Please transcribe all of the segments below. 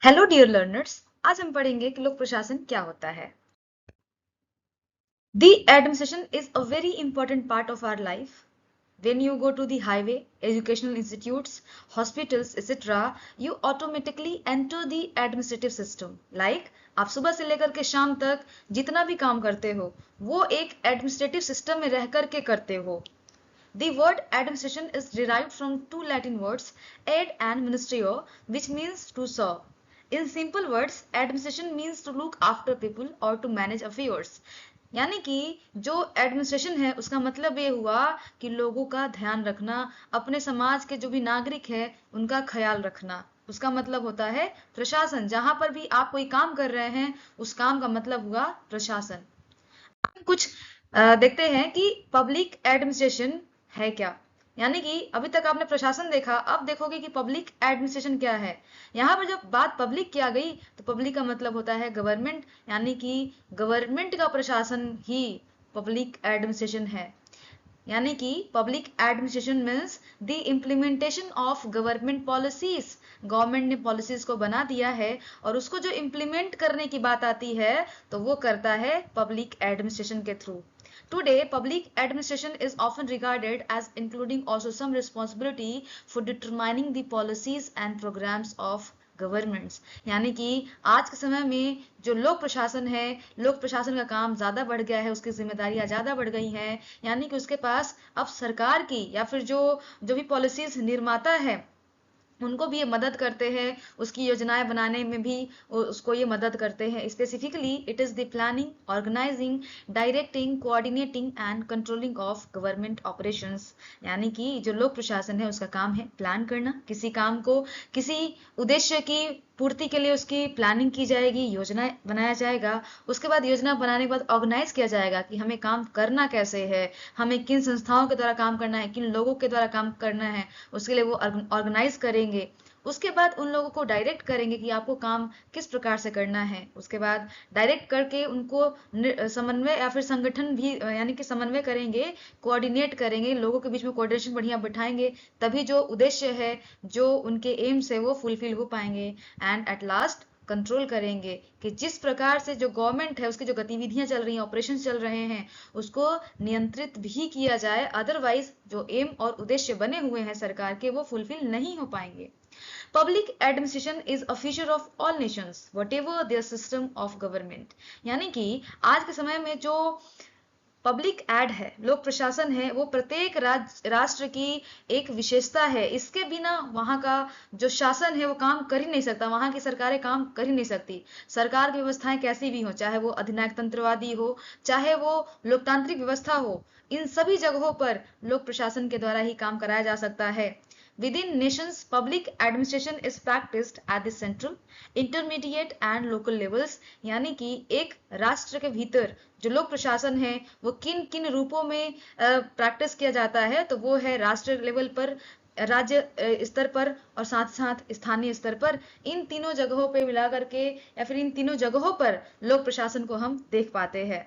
Hello dear learners. आज हम पढ़ेंगे कि लोक प्रशासन क्या होता है। The administration is a very important part of our life. When you go to the highway, educational institutes, hospitals, etc., you automatically enter the administrative system. Like आप सुबह से लेकर के शाम तक जितना भी काम करते हो वो एक एडमिनिस्ट्रेटिव सिस्टम में रह करके करते हो। The word administration is derived from two Latin words, ad and ministrio, which means to serve. In simple words, administration means to look after people or to manage affairs. यानी कि जो administration है उसका मतलब ये हुआ कि लोगों का ध्यान रखना, अपने समाज के जो भी नागरिक है उनका ख्याल रखना। उसका मतलब होता है प्रशासन। जहां पर भी आप कोई काम कर रहे हैं उस काम का मतलब हुआ प्रशासन। कुछ देखते हैं कि पब्लिक एडमिनिस्ट्रेशन है क्या। यानी कि अभी तक आपने प्रशासन देखा, अब देखोगे कि पब्लिक एडमिनिस्ट्रेशन क्या है। यहाँ पर जब बात पब्लिक की आ गई तो पब्लिक का मतलब होता है गवर्नमेंट, यानी कि गवर्नमेंट का प्रशासन ही पब्लिक एडमिनिस्ट्रेशन है। यानी कि public administration means the implementation of government policies. Government ने पॉलिसीज को बना दिया है और उसको जो इम्प्लीमेंट करने की बात आती है तो वो करता है पब्लिक एडमिनिस्ट्रेशन के through. Today, public administration is often regarded as including also some responsibility for determining the policies and programs of governments. यानी कि आज के समय में जो लोक प्रशासन है, लोक प्रशासन का काम ज्यादा बढ़ गया है, उसकी जिम्मेदारियां ज्यादा बढ़ गई हैं। यानी कि उसके पास अब सरकार की या फिर जो जो भी पॉलिसीज निर्माता है उनको भी ये मदद करते हैं, उसकी योजनाएं बनाने में भी उसको ये मदद करते हैं। Specifically it is the planning, organising, directing, coordinating and controlling of government operations. यानी कि जो लोक प्रशासन है उसका काम है प्लान करना, किसी काम को किसी उद्देश्य की पूर्ति के लिए उसकी प्लानिंग की जाएगी, योजना बनाया जाएगा। उसके बाद योजना बनाने के बाद ऑर्गेनाइज किया जाएगा कि हमें काम करना कैसे है, हमें किन संस्थाओं के द्वारा काम करना है, किन लोगों के द्वारा काम करना है, उसके लिए वो ऑर्गेनाइज करेंगे। उसके बाद उन लोगों को डायरेक्ट करेंगे कि आपको काम किस प्रकार से करना है। उसके बाद डायरेक्ट करके उनको समन्वय या फिर संगठन भी यानी कि समन्वय करेंगे, कोऑर्डिनेट करेंगे, लोगों के बीच में कोऑर्डिनेशन बढ़िया बिठाएंगे, तभी जो उद्देश्य है, जो उनके एम्स है वो फुलफिल हो पाएंगे। एंड एट लास्ट कंट्रोल करेंगे कि जिस प्रकार से जो गवर्नमेंट है उसकी जो गतिविधियां चल रही हैं, ऑपरेशन चल रहे हैं, उसको नियंत्रित भी किया जाए। अदरवाइज जो एम और उद्देश्य बने हुए हैं सरकार के वो फुलफिल नहीं हो पाएंगे। Public administration is a feature of all nations, whatever their system of government। यानी कि आज के समय में जो पब्लिक एड है, लोक प्रशासन है, वो प्रत्येक राष्ट्र की एक विशेषता है। इसके बिना वहां का जो शासन है वो काम कर ही नहीं सकता, वहां की सरकारें काम कर ही नहीं सकती। सरकार की व्यवस्थाएं कैसी भी हो, चाहे वो अधिनायक तंत्रवादी हो, चाहे वो लोकतांत्रिक व्यवस्था हो, इन सभी जगहों पर लोक प्रशासन के द्वारा ही काम कराया जा सकता है। Within nations, public administration is practiced at the central, intermediate and local levels। यानी कि एक राष्ट्र के भीतर जो लोक प्रशासन है वो किन किन रूपों में प्रैक्टिस किया जाता है, तो वो है राष्ट्र लेवल पर, राज्य स्तर पर और साथ साथ स्थानीय स्तर पर। इन तीनों जगहों पे मिला करके या फिर इन तीनों जगहों पर लोक प्रशासन को हम देख पाते हैं।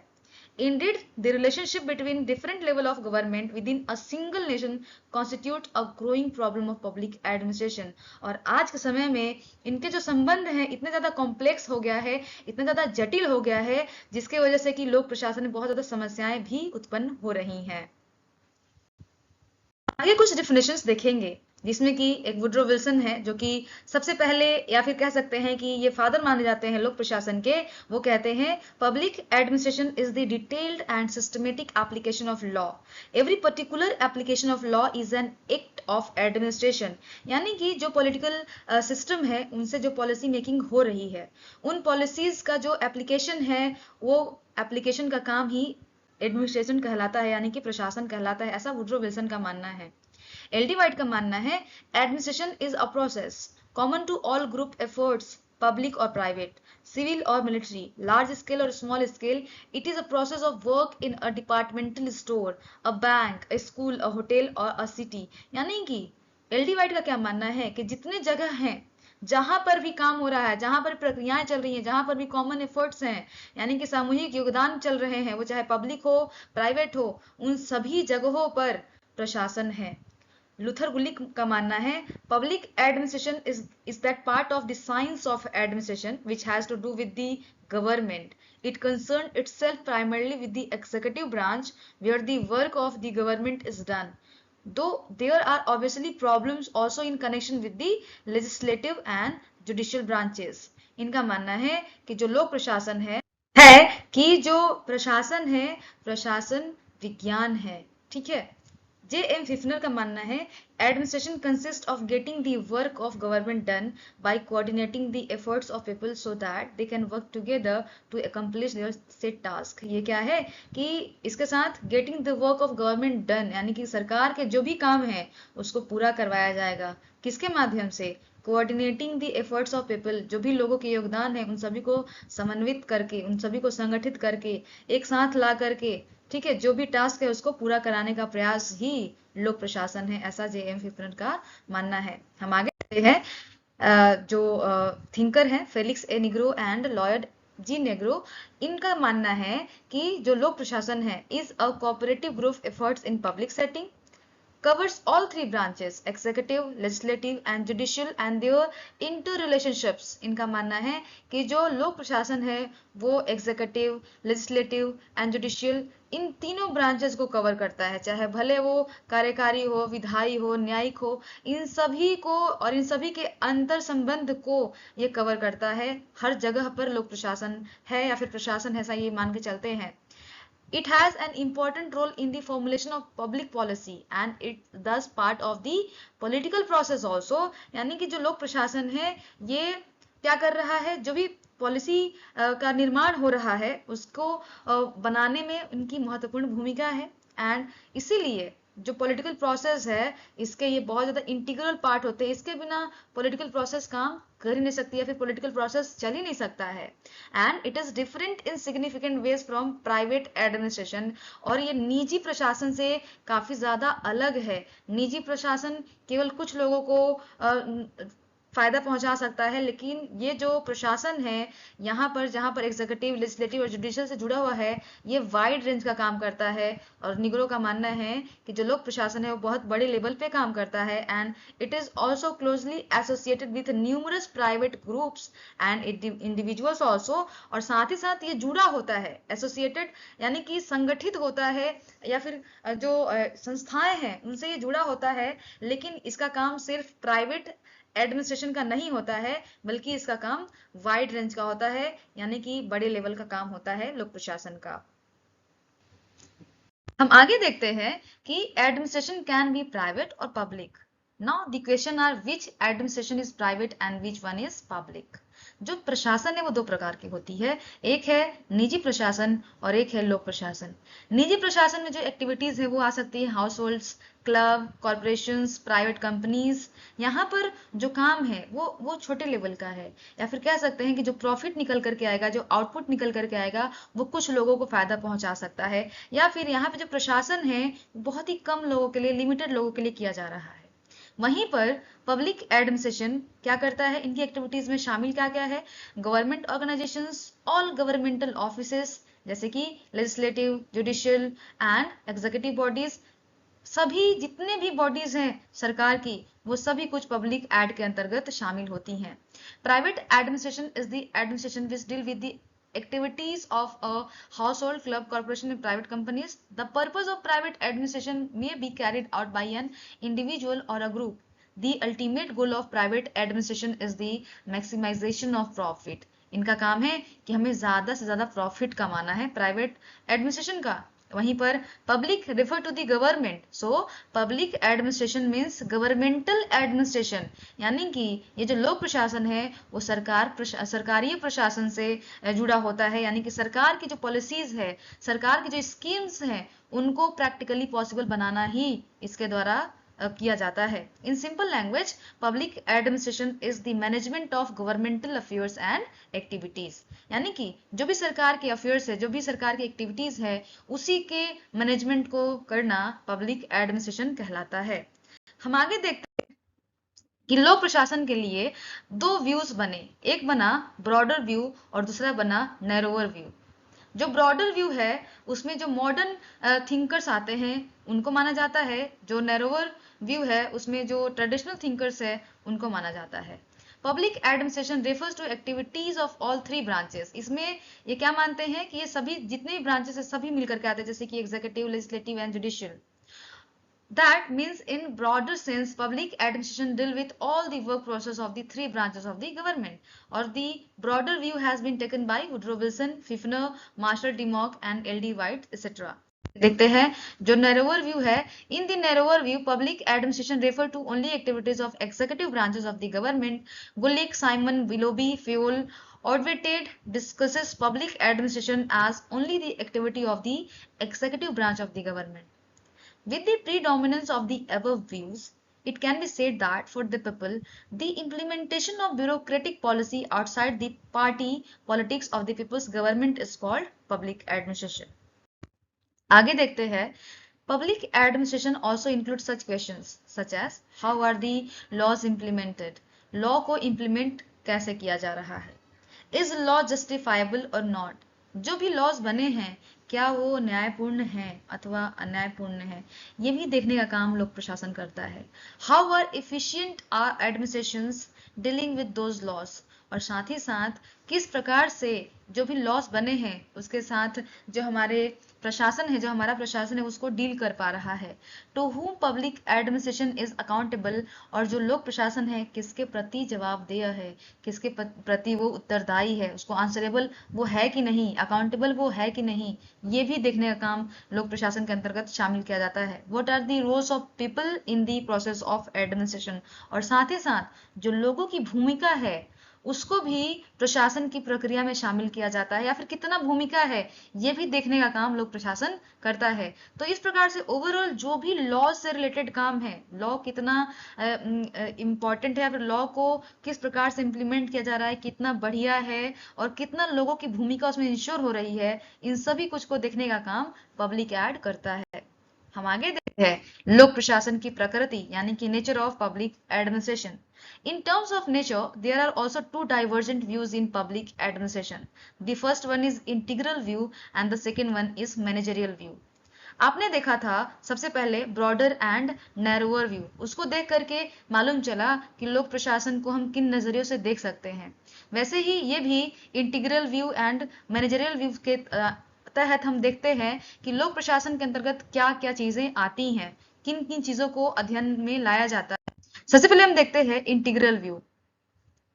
Indeed, the relationship between different level of government within a single nation constitute a growing problem of public administration। और आज के समय में इनके जो संबंध हैं इतने ज्यादा कॉम्प्लेक्स हो गया है, इतना ज्यादा जटिल हो गया है, जिसके वजह से कि लोक प्रशासन में बहुत ज्यादा समस्याएं भी उत्पन्न हो रही हैं। आगे कुछ डिफिनेशंस देखेंगे जिसमें कि एक वुड्रो विल्सन है जो कि सबसे पहले या फिर कह सकते हैं कि ये फादर माने जाते हैं लोक प्रशासन के। वो कहते हैं public administration is the detailed and systematic application of law. Every particular application of law is an act of administration. यानी कि जो पॉलिटिकल सिस्टम है उनसे जो पॉलिसी मेकिंग हो रही है, उन पॉलिसीज का जो एप्लीकेशन है वो एप्लीकेशन का काम ही एडमिनिस्ट्रेशन कहलाता है, यानी कि प्रशासन कहलाता है। ऐसा वुड्रो विल्सन का मानना है। एल डी वाइट का मानना है administration is a process common to all group efforts, public और प्राइवेट, सिविल और मिलिट्री, लार्ज स्केल और small scale. It is a process of work in a departmental store, a bank, a school, a hotel और a city. यानी कि L D white का क्या मानना है कि जितने जगह हैं जहां पर भी काम हो रहा है, जहां पर प्रक्रियाएं चल रही हैं, जहां पर भी कॉमन एफर्ट्स हैं, यानी कि सामूहिक योगदान चल रहे हैं, वो चाहे पब्लिक हो प्राइवेट हो, उन सभी जगहों पर प्रशासन है। लूथर गुलिक का मानना है public administration is that part of the science of administration which has to do with the government. It concerned itself primarily with the executive branch where the work of the government is done. Though there are obviously problems also in connection with the legislative and judicial branches. इनका मानना है कि जो लोक प्रशासन है कि जो प्रशासन है, प्रशासन विज्ञान है. ठीक है. जे एम फिफनर का मानना है administration consist of getting the work of government done by coordinating the efforts of people so that they can work together to accomplish their set task. ये क्या है कि इसके साथ getting the work of government done यानी कि सरकार के जो भी काम है उसको पूरा करवाया जाएगा. किसके माध्यम से? Coordinating the efforts of people, जो भी लोगों के योगदान है उन सभी को समन्वित करके, उन सभी को संगठित करके, एक साथ ला करके, ठीक है, जो भी टास्क है उसको पूरा कराने का प्रयास ही लोक प्रशासन है. ऐसा जे एम फिफनर का मानना है. हम आगे बढ़ते हैं. जो थिंकर हैं Felix A Nigro and Lloyd G Nigro, इनका मानना है कि जो लोक प्रशासन है is a cooperative group efforts in public setting, covers all three branches executive, legislative and judicial and their interrelationships. इनका मानना है कि जो लोक प्रशासन है वो एग्जीक्यूटिव, लेजिस्लेटिव एंड जुडिशियल इन तीनों ब्रांचेस को कवर करता है, चाहे भले वो कार्यकारी हो, विधायी हो, न्यायिक हो, इन सभी को और इन सभी के अंतर संबंध को ये कवर करता है. हर जगह पर लोक प्रशासन है या फिर प्रशासन है, ऐसा ये मान के चलते हैं. It has an important role in the formulation of public policy and it's thus part of the political process also. यानी कि जो लोक प्रशासन है ये क्या कर रहा है, जो भी पॉलिसी का निर्माण हो रहा है उसको बनाने में उनकी महत्वपूर्ण भूमिका है. एंड इसीलिए जो पॉलिटिकल प्रोसेस है इसके ये बहुत ज़्यादा इंटीग्रल पार्ट होते हैं. इसके बिना पॉलिटिकल प्रोसेस काम कर ही नहीं सकती या फिर पॉलिटिकल प्रोसेस चल ही नहीं सकता है. And it is different in significant veg from private administration. और ये निजी प्रशासन से काफ़ी ज़्यादा अलग है. निजी प्रशासन केवल कुछ लोगों को फायदा पहुंचा सकता है, लेकिन ये जो प्रशासन है यहाँ पर जहाँ पर एग्जीक्यूटिव, लेजिस्लेटिव और जुडिशियल से जुड़ा हुआ है ये वाइड रेंज का काम करता है. और निग्रो का मानना है कि जो लोक प्रशासन है वो बहुत बड़े लेवल पे काम करता है. And it is also closely associated with numerous private groups and individuals also. और साथ ही साथ ये जुड़ा होता है, एसोसिएटेड यानी कि संगठित होता है या फिर जो संस्थाएं हैं उनसे ये जुड़ा होता है. लेकिन इसका काम सिर्फ प्राइवेट एडमिनिस्ट्रेशन का नहीं होता है बल्कि इसका काम वाइड रेंज का होता है, यानी कि बड़े लेवल का काम होता है लोक प्रशासन का. हम आगे देखते हैं कि एडमिनिस्ट्रेशन कैन बी प्राइवेट और public. Now the question are which administration is private and which one is public. जो प्रशासन है वो दो प्रकार की होती है, एक है निजी प्रशासन और एक है लोक प्रशासन. निजी प्रशासन में जो एक्टिविटीज है वो आ सकती है house holds, club, corporations, private companies. यहाँ पर जो काम है वो छोटे लेवल का है, या फिर कह सकते हैं कि जो प्रॉफिट निकल करके आएगा, जो आउटपुट निकल करके आएगा वो कुछ लोगों को फायदा पहुंचा सकता है. या फिर यहाँ पे जो प्रशासन है बहुत ही कम लोगों के लिए, लिमिटेड लोगों के लिए किया जा रहा है. वहीं पर पब्लिक एडमिनिस्ट्रेशन क्या करता है, इनकी एक्टिविटीज में शामिल क्या क्या है, government organisations, all governmental offices जैसे कि legislative, judicial and executive bodies, सभी जितने भी बॉडीज हैं सरकार की वो सभी कुछ पब्लिक एड के अंतर्गत शामिल होती हैं. Private administration is the administration which deal with the activities of a household, club, corporation and private companies. The purpose of private administration may be carried out by an individual or a group. The ultimate goal of private administration is the maximization of profit. इनका काम है कि हमें ज्यादा से ज्यादा profit कमाना है प्राइवेट एडमिनिस्ट्रेशन का. वहीं पर public refer to the government, so public administration means governmental administration, यानी कि ये जो लोक प्रशासन है वो सरकारी प्रशासन से जुड़ा होता है. यानी कि सरकार की जो पॉलिसीज है, सरकार की जो स्कीम्स हैं उनको प्रैक्टिकली पॉसिबल बनाना ही इसके द्वारा किया जाता है. In simple language public administration is the management of governmental affairs and activities. यानी कि जो भी सरकार के अफेयर्स है, जो भी सरकार की एक्टिविटीज है उसी के मैनेजमेंट को करना पब्लिक एडमिनिस्ट्रेशन कहलाता है. हम आगे देखते हैं कि लोक प्रशासन के लिए दो व्यूज बने, एक बना ब्रॉडर व्यू और दूसरा बना नैरोवर व्यू. जो ब्रॉडर व्यू है उसमें जो मॉडर्न थिंकर्स आते हैं उनको माना जाता है, जो नैरोवर व्यू है उसमें जो ट्रेडिशनल थिंकर्स है उनको माना जाता है। Public administration refers to activities of all three branches. इसमें ये क्या मानते हैं कि ये सभी जितने भी ब्रांचेस है सभी मिलकर के आते हैं, जैसे कि executive, legislative and judicial. That means in broader sense, public administration deal with all the work process of the three branches of the government. Or the broader view has been taken by Woodrow Wilson, Fifner, Marshall Demock and L.D. White, etc. देखते हैं जो narrower view है. In the narrower view, public administration refer to only activities of executive branches of the government. Gulick, Simon, Willoughby, Fewell, Odwetted discusses public administration as only the activity of the executive branch of the government. With the predominance of the above views, it can be said that for the people, the implementation of bureaucratic policy outside the party politics of the people's government is called public administration. आगे देखते हैं, public administration also includes such questions such as how are the laws implemented? Law को implement कैसे किया जा रहा है? Is law justifiable or not? जो भी लॉज बने हैं क्या वो न्यायपूर्ण है अथवा अन्यायपूर्ण है, ये भी देखने का काम लोक प्रशासन करता है। How are efficient are administrations dealing with those laws, और साथ ही साथ किस प्रकार से जो भी लॉस बने हैं उसके साथ जो हमारे प्रशासन है, जो हमारा प्रशासन है उसको डील कर पा रहा है। To whom public administration is accountable, और जो लोक प्रशासन है किसके प्रति जवाबदेह है, किसके प्रति वो उत्तरदायी है, उसको आंसरेबल वो है कि नहीं, अकाउंटेबल वो है कि नहीं, ये भी देखने का काम लोक प्रशासन के अंतर्गत शामिल किया जाता है। What are the roles of people in the process of administration, और साथ ही साथ जो लोगों की भूमिका है उसको भी प्रशासन की प्रक्रिया में शामिल किया जाता है, या फिर कितना भूमिका है ये भी देखने का काम लोक प्रशासन करता है। तो इस प्रकार से ओवरऑल जो भी लॉ से रिलेटेड काम है, लॉ कितना इम्पोर्टेंट है या फिर लॉ को किस प्रकार से इम्प्लीमेंट किया जा रहा है, कितना बढ़िया है और कितना लोगों की भूमिका उसमें इंश्योर हो रही है, इन सभी कुछ को देखने का काम पब्लिक एड करता है। हम आगे देखते हैं लोक प्रशासन की प्रकृति यानी कि nature of public administration. In terms of nature, there are also two divergent views in public administration. The first one is integral view and the second one is managerial view. आपने देखा था सबसे पहले ब्रॉडर एंड नैरोअर व्यू, उसको देख करके मालूम चला कि लोक प्रशासन को हम किन नजरियों से देख सकते हैं। वैसे ही ये भी integral view and managerial view के तहत हम देखते हैं कि लोक प्रशासन के अंतर्गत क्या क्या चीजें आती हैं, किन किन चीजों को अध्ययन में लाया जाता है। सबसे पहले हम देखते हैं integral view.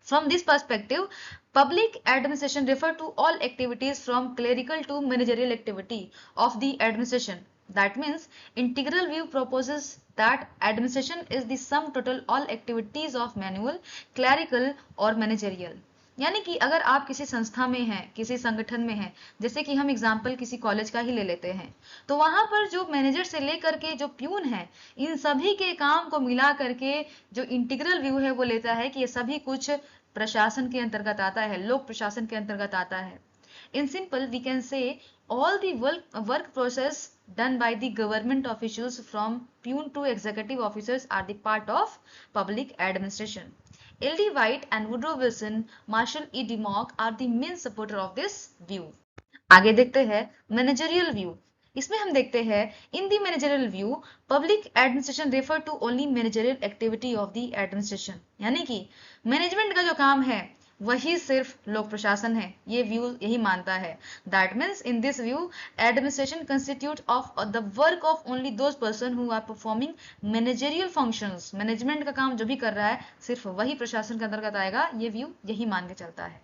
From this perspective, public administration refer to all activities from clerical to managerial activity of the administration. That means integral view proposes that administration is the sum total all activities of manual, clerical or managerial. यानी कि अगर आप किसी संस्था में हैं, किसी संगठन में हैं, जैसे कि हम एग्जाम्पल किसी कॉलेज का ही ले लेते हैं, तो वहां पर जो मैनेजर से लेकर के जो प्यून है, इन सभी के काम को मिला करके जो इंटीग्रल व्यू है वो लेता है कि ये सभी कुछ प्रशासन के अंतर्गत आता है, लोक प्रशासन के अंतर्गत आता है। In simple we can say all the work process done by the government officials from peon to executive officers are the part of public administration. L.D. White and Woodrow Wilson, Marshall E. DeMock are the main supporter of this view. आगे देखते हैं managerial view. इसमें हम देखते हैं in the managerial view public administration refer to only managerial activity of the administration, यानी कि management का जो काम है वही सिर्फ लोक प्रशासन है, ये व्यू यही मानता है। That means in this view administration constitute of the work of only those person who are performing managerial functions. Management का काम जो भी कर रहा है सिर्फ वही प्रशासन के अंतर्गत आएगा, ये व्यू यही मान के चलता है।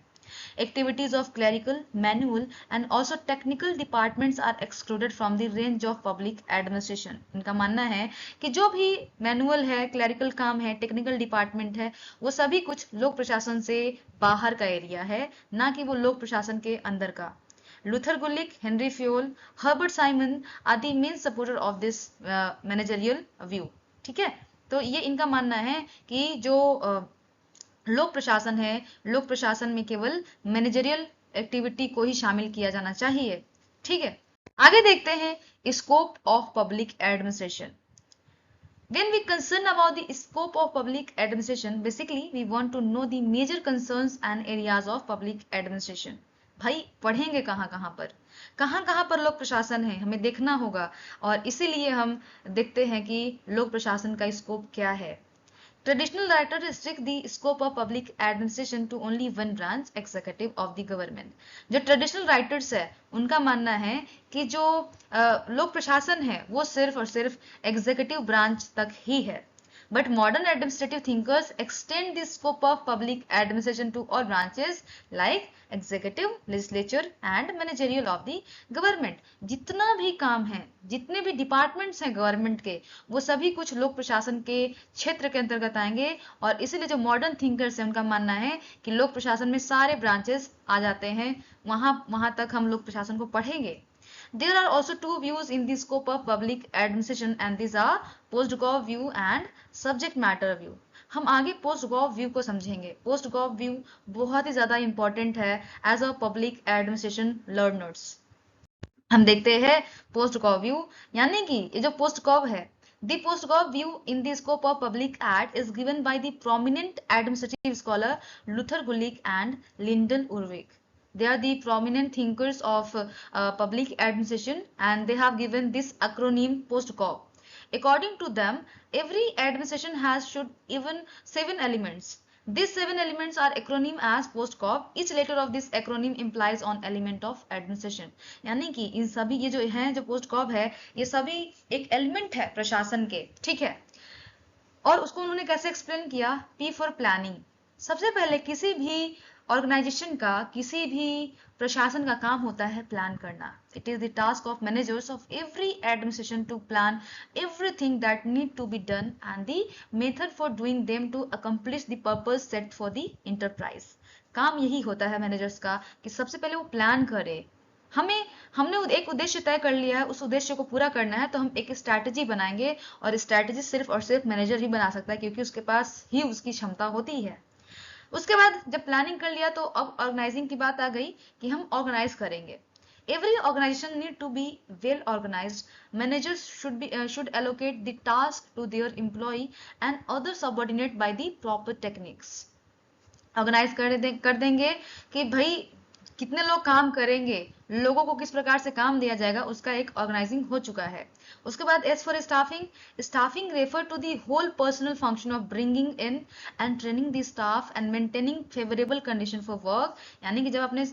Activities of clerical, manual and also technical departments are excluded from the range of public administration. इनका मानना है कि जो भी मैनुअल है, क्लरिकल काम है, टेक्निकल डिपार्टमेंट है, वो सभी कुछ लोक प्रशासन से बाहर का एरिया है, ना कि वो लोक प्रशासन के अंदर का। Luther Gulick, Henry Fayol, Herbert Simon are the main supporter of this managerial view. ठीक है, तो ये इनका मानना है कि जो लोक प्रशासन है, लोक प्रशासन में केवल मैनेजरियल एक्टिविटी को ही शामिल किया जाना चाहिए। ठीक है, आगे देखते हैं scope of public administration. When we concern about the scope of public administration, basically we want to know the major concerns and areas of public administration. भाई पढ़ेंगे कहाँ कहाँ पर लोक प्रशासन है, हमें देखना होगा। और इसीलिए हम देखते हैं कि लोक प्रशासन का स्कोप क्या है। Traditional writers restrict the scope of public administration to only one branch, executive of the government. जो ट्रेडिशनल राइटर्स है उनका मानना है कि जो लोक प्रशासन है वो सिर्फ और सिर्फ एग्जीक्यूटिव ब्रांच तक ही है। But modern administrative thinkers extend the scope of public administration to all branches like executive, legislature and managerial of the government. जितना भी काम है, जितने भी डिपार्टमेंट्स हैं गवर्नमेंट के, वो सभी कुछ लोक प्रशासन के क्षेत्र के अंतर्गत आएंगे। और इसीलिए जो मॉडर्न थिंकर्स हैं उनका मानना है कि लोक प्रशासन में सारे ब्रांचेस आ जाते हैं, वहां तक हम लोक प्रशासन को पढ़ेंगे। There are also two views in the scope of public administration and these are post-gov view and subject matter view. हम आगे post-gov view को समझेंगे। post-gov view बहुत ही ज़्यादा important है as a public administration learners। हम देखते हैं post-gov view, यानी कि ये जो post-gov है, the post-gov view in the scope of public ad is given by the prominent administrative scholar Luther Gulick and Lyndon Urwig. They are the prominent thinkers of public administration and they have given this acronym post-gov. According to them, every administration should even 7 elements. These 7 elements are acronym as post-gov. Each letter of this acronym implies on element of administration. यानी कि इन सभी ये जो हैं जो post-gov है, ये सभी एक element है प्रशासन के, ठीक है। और उसको उन्होंने कैसे एक्सप्लेन किया? P for planning. सबसे पहले किसी भी ऑर्गेनाइजेशन का, किसी भी प्रशासन का काम होता है प्लान करना। It is the task of managers of every administration to plan everything that need to be done and the method for doing them to accomplish the purpose set for the enterprise. काम यही होता है managers का कि सबसे पहले वो plan करे। हमने एक उद्देश्य तय कर लिया है, उस उद्देश्य को पूरा करना है, तो हम एक स्ट्रैटेजी बनाएंगे और स्ट्रैटेजी सिर्फ और सिर्फ मैनेजर ही बना सकता है क्योंकि उसके पास ही उसकी क्षमता होती है। उसके बाद जब प्लानिंग कर लिया तो अब ऑर्गेनाइजिंग की बात आ गई कि हम ऑर्गेनाइज करेंगे। Every organisation need to be well organised. Managers should allocate the task to their employ and other subordinate by the proper techniques. Organise कर देंगे कि भाई कितने लोग काम करेंगे, लोगों को किस प्रकार से काम दिया जाएगा, उसका एक ऑर्गेनाइजिंग हो चुका है। उसके बाद as for staffing refer to the whole personal function of bringing in and training the staff and maintaining favourable condition for work. यानी कि जब आपने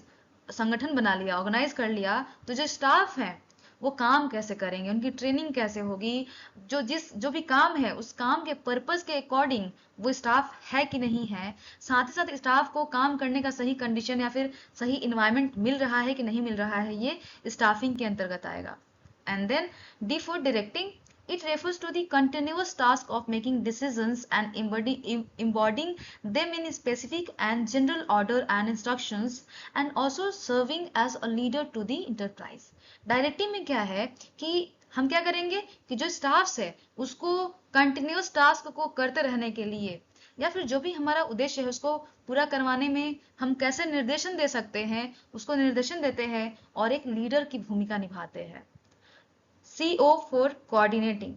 संगठन बना लिया, ऑर्गेनाइज कर लिया, तो जो स्टाफ है वो काम कैसे करेंगे, उनकी ट्रेनिंग कैसे होगी, जो भी काम है उस काम के पर्पस के अकॉर्डिंग वो स्टाफ है कि नहीं है, साथ ही साथ स्टाफ को काम करने का सही कंडीशन या फिर सही इन्वायरमेंट मिल रहा है कि नहीं मिल रहा है, ये स्टाफिंग के अंतर्गत आएगा। And then D for directing, it refers to the continuous task of making decisions and embodying them in specific and general order and instructions and also serving as a leader to the enterprise. Directive में क्या है कि हम क्या करेंगे कि जो staffs है उसको कंटिन्यूस टास्क को करते रहने के लिए या फिर जो भी हमारा उद्देश्य है उसको पूरा करवाने में हम कैसे निर्देशन दे सकते हैं, उसको निर्देशन देते हैं और एक लीडर की भूमिका निभाते हैं। CO for coordinating.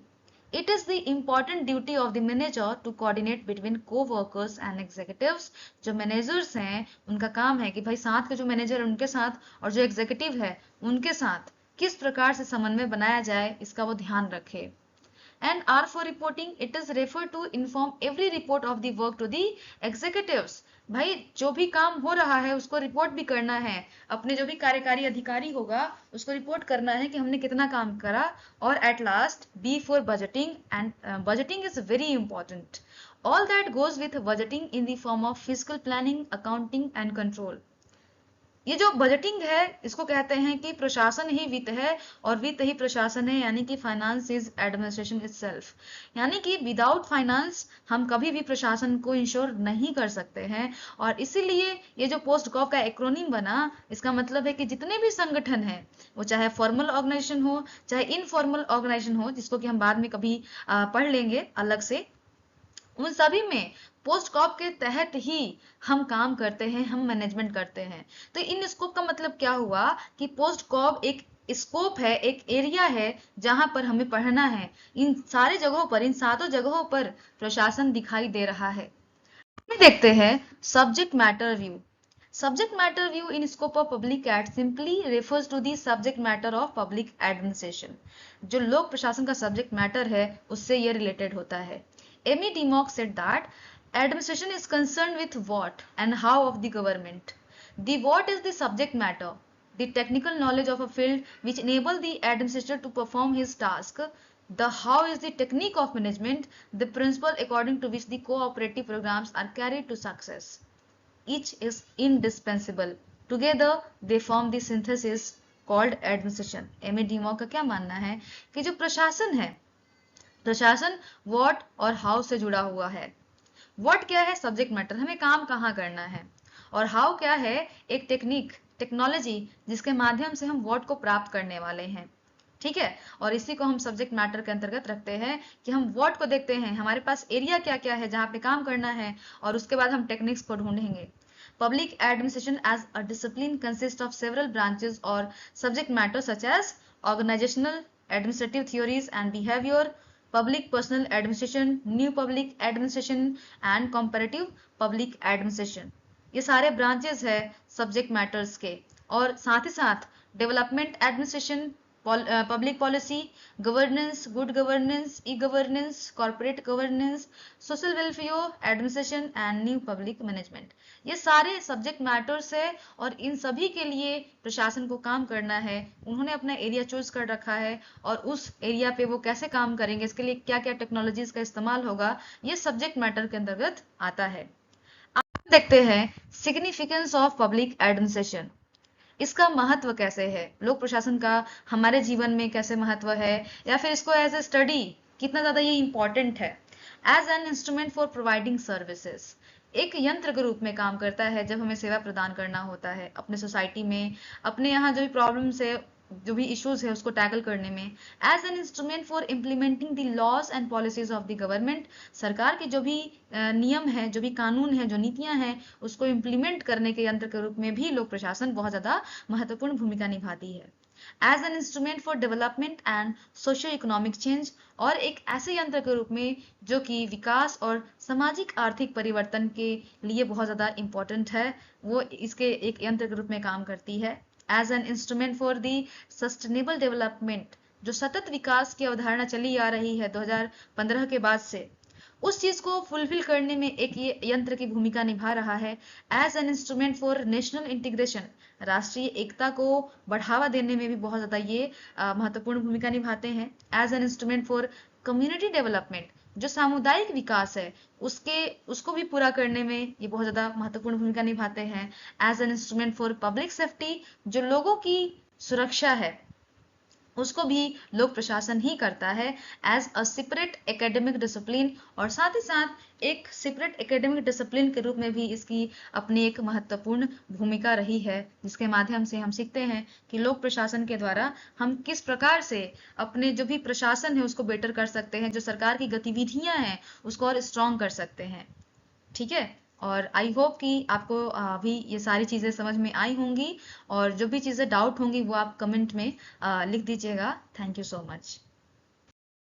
It is the important duty of the manager to coordinate between co-workers and executives. जो मैनेजर्स हैं उनका काम है कि भाई साथ के जो मैनेजर है उनके साथ और जो एग्जीक्यूटिव है उनके साथ किस प्रकार से समन्वय बनाया जाए, इसका वो ध्यान रखे। And R for reporting, it is referred to inform every report of the work to the executives. भाई जो भी काम हो रहा है उसको रिपोर्ट भी करना है, अपने जो भी कार्यकारी अधिकारी होगा उसको रिपोर्ट करना है कि हमने कितना काम करा। और at last B for budgeting, and budgeting is very important. All that goes with budgeting in the form of fiscal planning, accounting and control. ये जो बजटिंग है इसको कहते हैं कि प्रशासन ही वित्त है और वित्त ही प्रशासन है, यानी कि फाइनेंस इज एडमिनिस्ट्रेशन इटसेल्फ। यानी कि विदाउट फाइनेंस हम कभी भी प्रशासन को इंश्योर नहीं कर सकते हैं। और इसीलिए ये जो पोस्ट गॉव का एक्रोनिम बना, इसका मतलब है कि जितने भी संगठन है वो चाहे फॉर्मल ऑर्गेनाइजेशन हो चाहे इनफॉर्मल ऑर्गेनाइजेशन हो, जिसको कि हम बाद में कभी पढ़ लेंगे अलग से, उन सभी में पोस्ट कॉप के तहत ही हम काम करते हैं, हम मैनेजमेंट करते हैं। तो इन स्कोप का मतलब क्या हुआ कि पोस्ट कॉप एक स्कोप है, एक एरिया है जहां पर हमें पढ़ना है। इन सारे जगहों पर, इन सातों जगहों पर प्रशासन दिखाई दे रहा है। देखते हैं subject matter view. Subject matter view in scope of public act simply refers to the subject matter of public administration. जो लोक प्रशासन का subject matter है उससे ये related होता है. Amy DeMock said that administration is concerned with what and how of the government. The what is the subject matter, the technical knowledge of a field which enable the administrator to perform his task. The how is the technique of management, the principle according to which the cooperative programs are carried to success. Each is indispensable. Together they form the synthesis called administration. Amy Dimock का क्या मानना है कि जो प्रशासन है, प्रशासन what और हाउ से जुड़ा हुआ है. व्हाट क्या है? सब्जेक्ट मैटर, हमें काम कहाँ करना है. और हाउ क्या है? एक टेक्निक, टेक्नोलॉजी जिसके माध्यम से हम व्हाट को प्राप्त करने वाले हैं. ठीक है, और इसी को हम सब्जेक्ट मैटर के अंतर्गत रखते हैं कि हम व्हाट को देखते हैं, हमारे पास एरिया क्या क्या है जहाँ पे काम करना है, और उसके बाद हम टेक्निक्स को ढूंढेंगे. Public administration as a discipline consists of several branches or subject matter such as organizational, administrative theories and behavior, public personal administration, new public administration and comparative public administration. ये सारे branches है subject matters के. और साथ ही साथ development administration, public policy, governance, good governance, e-governance, corporate governance, social welfare administration and new public management. ये सारे subject matters है और इन सभी के लिए प्रशासन को काम करना है. उन्होंने अपना एरिया चूज कर रखा है और उस एरिया पे वो कैसे काम करेंगे, इसके लिए क्या क्या टेक्नोलॉजीज का इस्तेमाल होगा, ये सब्जेक्ट मैटर के अंतर्गत आता है. अब देखते हैं सिग्निफिकेंस ऑफ पब्लिक एडमिनिस्ट्रेशन. इसका महत्व कैसे है, लोक प्रशासन का हमारे जीवन में कैसे महत्व है, या फिर इसको एज ए स्टडी कितना ज्यादा ये इंपॉर्टेंट है. As an instrument for providing services, एक यंत्र के रूप में काम करता है जब हमें सेवा प्रदान करना होता है अपने सोसाइटी में, अपने यहाँ जो भी प्रॉब्लम्स है, जो भी इश्यूज है उसको टैकल करने में. As an instrument for implementing the laws and policies of the government, सरकार के जो भी नियम है, जो भी कानून है, जो नीतियां हैं, उसको इम्प्लीमेंट करने के यंत्र के रूप में भी लोक प्रशासन बहुत ज्यादा महत्वपूर्ण भूमिका निभाती है. As an instrument for development and socio economic change, और एक ऐसे यंत्र के रूप में जो कि विकास और सामाजिक आर्थिक परिवर्तन के लिए बहुत ज्यादा इंपॉर्टेंट है, वो इसके एक यंत्र के रूप में काम करती है. As an instrument for the sustainable development, जो सतत विकास की अवधारणा चली आ रही है 2015 के बाद से, उस चीज को फुलफिल करने में एक ये यंत्र की भूमिका निभा रहा है. As an instrument for national integration, राष्ट्रीय एकता को बढ़ावा देने में भी बहुत ज्यादा ये महत्वपूर्ण भूमिका निभाते हैं. As an instrument for community development, जो सामुदायिक विकास है उसको भी पूरा करने में ये बहुत ज्यादा महत्वपूर्ण भूमिका निभाते हैं. As an instrument for public safety, जो लोगों की सुरक्षा है उसको भी लोक प्रशासन ही करता है as a separate academic discipline, और साथ ही साथ एक सेपरेट एकेडमिक डिसिप्लिन के रूप में भी इसकी अपनी एक महत्वपूर्ण भूमिका रही है, जिसके माध्यम से हम सीखते हैं कि लोक प्रशासन के द्वारा हम किस प्रकार से अपने जो भी प्रशासन है उसको बेटर कर सकते हैं, जो सरकार की गतिविधियां हैं उसको और स्ट्रॉन्ग कर सकते हैं. ठीक है, और आई होप कि आपको अभी ये सारी चीज़ें समझ में आई होंगी, और जो भी चीज़ें डाउट होंगी वो आप कमेंट में लिख दीजिएगा. Thank you so much.